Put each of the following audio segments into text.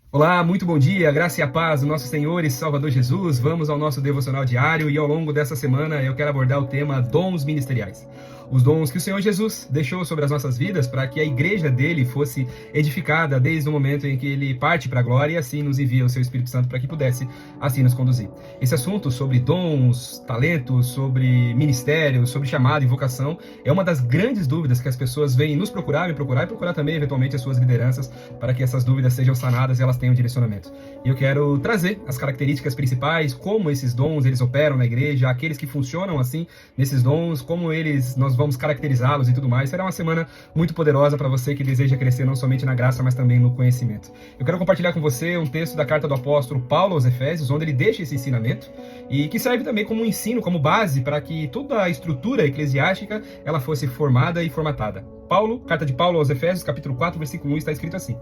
Olá, muito bom dia, graça e a paz do nosso Senhor e Salvador Jesus. Vamos ao nosso devocional diário e ao longo dessa semana eu quero abordar o tema dons ministeriais. Os dons que o Senhor Jesus deixou sobre as nossas vidas para que a igreja dele fosse edificada desde o momento em que ele parte para a glória e assim nos envia o seu Espírito Santo para que pudesse assim nos conduzir. Esse assunto sobre dons, talentos, sobre ministério, sobre chamado e vocação é uma das grandes dúvidas que as pessoas vêm nos procurar, me procurar e procurar também eventualmente as suas lideranças para que essas dúvidas sejam sanadas e elas tenham direcionamento. E eu quero trazer as características principais, como esses dons eles operam na igreja, aqueles que funcionam assim nesses dons, como nós vamos caracterizá-los e tudo mais. Será uma semana muito poderosa para você que deseja crescer não somente na graça, mas também no conhecimento. Eu quero compartilhar com você um texto da carta do apóstolo Paulo aos Efésios, onde ele deixa esse ensinamento e que serve também como um ensino, como base para que toda a estrutura eclesiástica ela fosse formada e formatada. Carta de Paulo aos Efésios, capítulo 4, versículo 1, está escrito assim: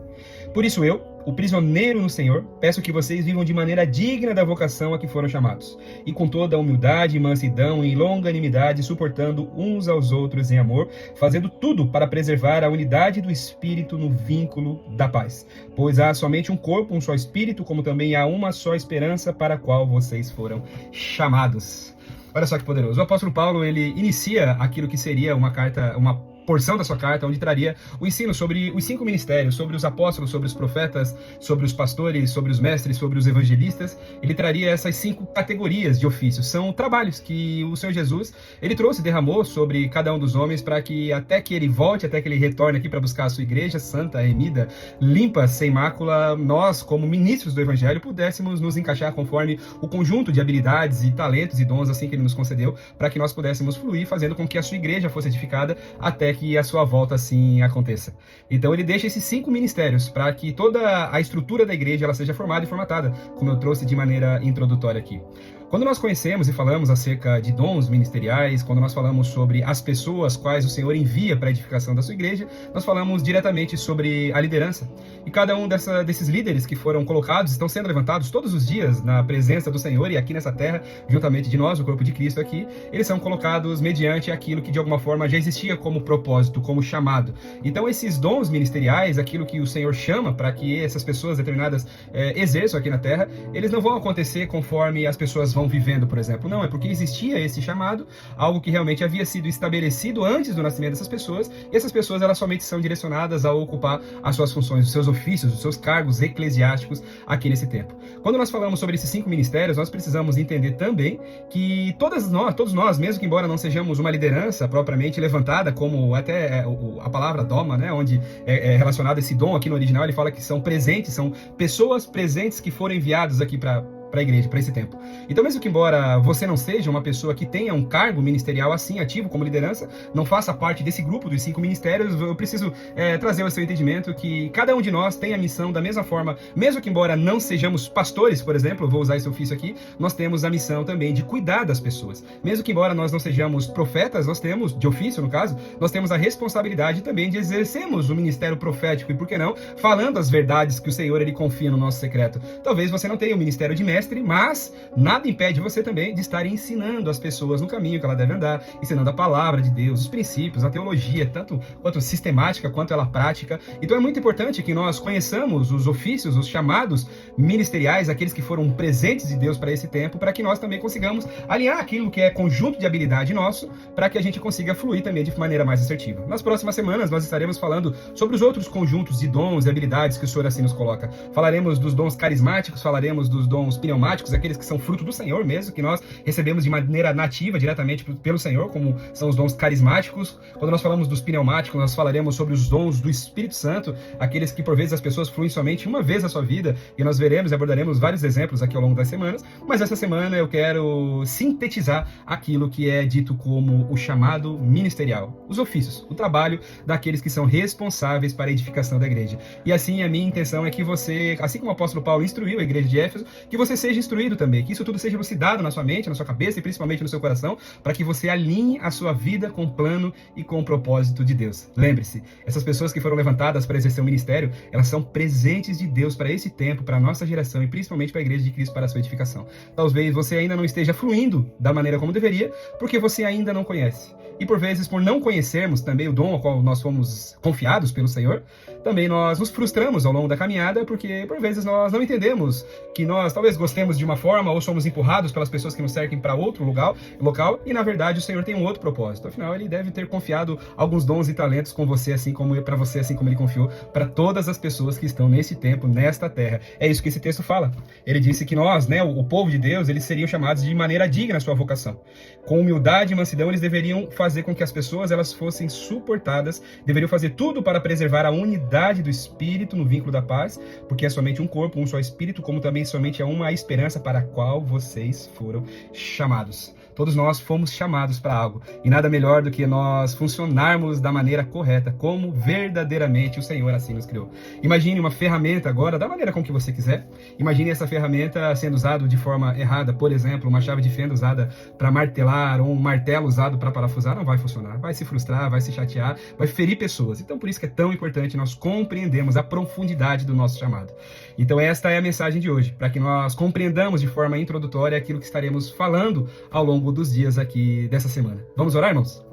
Por isso eu, o prisioneiro no Senhor, peço que vocês vivam de maneira digna da vocação a que foram chamados, e com toda a humildade, mansidão e longanimidade, suportando uns aos outros em amor, fazendo tudo para preservar a unidade do Espírito no vínculo da paz. Pois há somente um corpo, um só Espírito, como também há uma só esperança para a qual vocês foram chamados. Olha só que poderoso. O apóstolo Paulo, ele inicia aquilo que seria uma porção da sua carta, onde traria o ensino sobre os 5 ministérios, sobre os apóstolos, sobre os profetas, sobre os pastores, sobre os mestres, sobre os evangelistas. Ele traria essas 5 categorias de ofícios. São trabalhos que o Senhor Jesus, ele trouxe, derramou sobre cada um dos homens para que até que ele volte, até que ele retorne aqui para buscar a sua igreja santa, remida, limpa, sem mácula, nós, como ministros do evangelho, pudéssemos nos encaixar conforme o conjunto de habilidades e talentos e dons assim que ele nos concedeu, para que nós pudéssemos fluir, fazendo com que a sua igreja fosse edificada até que a sua volta assim aconteça. Então ele deixa esses 5 ministérios para que toda a estrutura da igreja ela seja formada e formatada, como eu trouxe de maneira introdutória aqui. Quando nós conhecemos e falamos acerca de dons ministeriais, quando nós falamos sobre as pessoas quais o Senhor envia para a edificação da sua igreja, nós falamos diretamente sobre a liderança. E cada um desses líderes que foram colocados estão sendo levantados todos os dias na presença do Senhor e aqui nessa terra, juntamente de nós, o corpo de Cristo aqui, eles são colocados mediante aquilo que de alguma forma já existia como propósito, como chamado. Então esses dons ministeriais, aquilo que o Senhor chama para que essas pessoas determinadas exerçam aqui na terra, eles não vão acontecer conforme as pessoas vão vivendo, por exemplo. Não, é porque existia esse chamado, algo que realmente havia sido estabelecido antes do nascimento dessas pessoas, e essas pessoas elas somente são direcionadas a ocupar as suas funções, os seus ofícios, os seus cargos eclesiásticos aqui nesse tempo. Quando nós falamos sobre esses 5 ministérios, nós precisamos entender também que todos nós, mesmo que embora não sejamos uma liderança propriamente levantada, como até a palavra doma, né, onde é relacionado esse dom aqui no original, ele fala que são presentes, são pessoas presentes que foram enviadas aqui para a igreja, para esse tempo. Então, mesmo que embora você não seja uma pessoa que tenha um cargo ministerial assim, ativo, como liderança, não faça parte desse grupo dos 5 ministérios, eu preciso trazer ao seu entendimento que cada um de nós tem a missão da mesma forma, mesmo que embora não sejamos pastores, por exemplo, eu vou usar esse ofício aqui, nós temos a missão também de cuidar das pessoas. Mesmo que embora nós não sejamos profetas, nós temos, de ofício no caso, nós temos a responsabilidade também de exercermos o ministério profético e, por que não, falando as verdades que o Senhor ele confia no nosso secreto. Talvez você não tenha o ministério de mestre, mas nada impede você também de estar ensinando as pessoas no caminho que ela deve andar, ensinando a palavra de Deus, os princípios, a teologia, tanto quanto sistemática, quanto ela prática. Então é muito importante que nós conheçamos os ofícios, os chamados ministeriais, aqueles que foram presentes de Deus para esse tempo, para que nós também consigamos alinhar aquilo que é conjunto de habilidade nosso, para que a gente consiga fluir também de maneira mais assertiva. Nas próximas semanas nós estaremos falando sobre os outros conjuntos de dons e habilidades que o Senhor assim nos coloca. Falaremos dos dons carismáticos, falaremos dos dons pneumáticos, aqueles que são fruto do Senhor mesmo, que nós recebemos de maneira nativa, diretamente pelo Senhor, como são os dons carismáticos. Quando nós falamos dos pneumáticos, nós falaremos sobre os dons do Espírito Santo, aqueles que por vezes as pessoas fluem somente uma vez na sua vida, e nós veremos e abordaremos vários exemplos aqui ao longo das semanas, mas essa semana eu quero sintetizar aquilo que é dito como o chamado ministerial, os ofícios, o trabalho daqueles que são responsáveis para a edificação da igreja. E assim a minha intenção é que você, assim como o apóstolo Paulo instruiu a igreja de Éfeso, que você seja instruído também, que isso tudo seja elucidado na sua mente, na sua cabeça e principalmente no seu coração, para que você alinhe a sua vida com o plano e com o propósito de Deus. Lembre-se, essas pessoas que foram levantadas para exercer o ministério, elas são presentes de Deus para esse tempo, para a nossa geração e principalmente para a igreja de Cristo, para a sua edificação. Talvez você ainda não esteja fluindo da maneira como deveria, porque você ainda não conhece. E por vezes, por não conhecermos também o dom ao qual nós fomos confiados pelo Senhor, também nós nos frustramos ao longo da caminhada, porque por vezes nós não entendemos que nós talvez gostemos de uma forma ou somos empurrados pelas pessoas que nos cercam para outro local, e na verdade o Senhor tem um outro propósito. Afinal, ele deve ter confiado alguns dons e talentos com você, assim como para você, assim como ele confiou para todas as pessoas que estão nesse tempo, nesta terra. É isso que esse texto fala. Ele disse que nós, o povo de Deus, eles seriam chamados de maneira digna à sua vocação. Com humildade e mansidão, eles deveriam fazer com que as pessoas elas fossem suportadas, deveriam fazer tudo para preservar a unidade do Espírito no vínculo da paz, porque é somente um corpo, um só Espírito, como também somente é uma esperança para a qual vocês foram chamados. Todos nós fomos chamados para algo, e nada melhor do que nós funcionarmos da maneira correta, como verdadeiramente o Senhor assim nos criou. Imagine uma ferramenta agora, da maneira com que você quiser. Imagine essa ferramenta sendo usada de forma errada, por exemplo, uma chave de fenda usada para martelar, ou um martelo usado para parafusar, não vai funcionar, vai se frustrar, vai se chatear, vai ferir pessoas. Então por isso que é tão importante nós compreendermos a profundidade do nosso chamado. Então esta é a mensagem de hoje, para que nós compreendamos de forma introdutória aquilo que estaremos falando ao longo dos dias aqui dessa semana. Vamos orar, irmãos?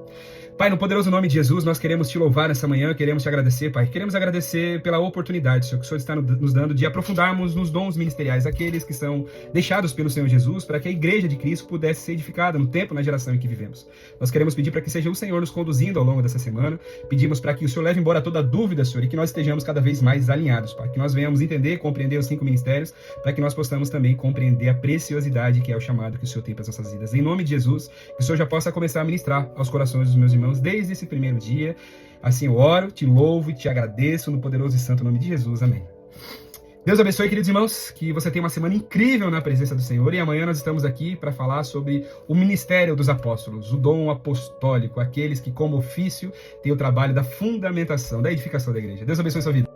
Pai, no poderoso nome de Jesus, nós queremos te louvar nessa manhã, queremos te agradecer, Pai. Queremos agradecer pela oportunidade, Senhor, que o Senhor está nos dando de aprofundarmos nos dons ministeriais, aqueles que são deixados pelo Senhor Jesus, para que a igreja de Cristo pudesse ser edificada no tempo, na geração em que vivemos. Nós queremos pedir para que seja o Senhor nos conduzindo ao longo dessa semana, pedimos para que o Senhor leve embora toda dúvida, Senhor, e que nós estejamos cada vez mais alinhados, Pai. Que nós venhamos entender, compreender os 5 ministérios, para que nós possamos também compreender a preciosidade que é o chamado que o Senhor tem para as nossas vidas. Em nome de Jesus, que o Senhor já possa começar a ministrar aos corações dos meus irmãos desde esse primeiro dia. Assim eu oro, te louvo e te agradeço no poderoso e santo nome de Jesus. Amém. Deus abençoe, queridos irmãos, que você tenha uma semana incrível na presença do Senhor, e amanhã nós estamos aqui para falar sobre o ministério dos apóstolos, o dom apostólico, aqueles que como ofício têm o trabalho da fundamentação, da edificação da igreja. Deus abençoe sua vida.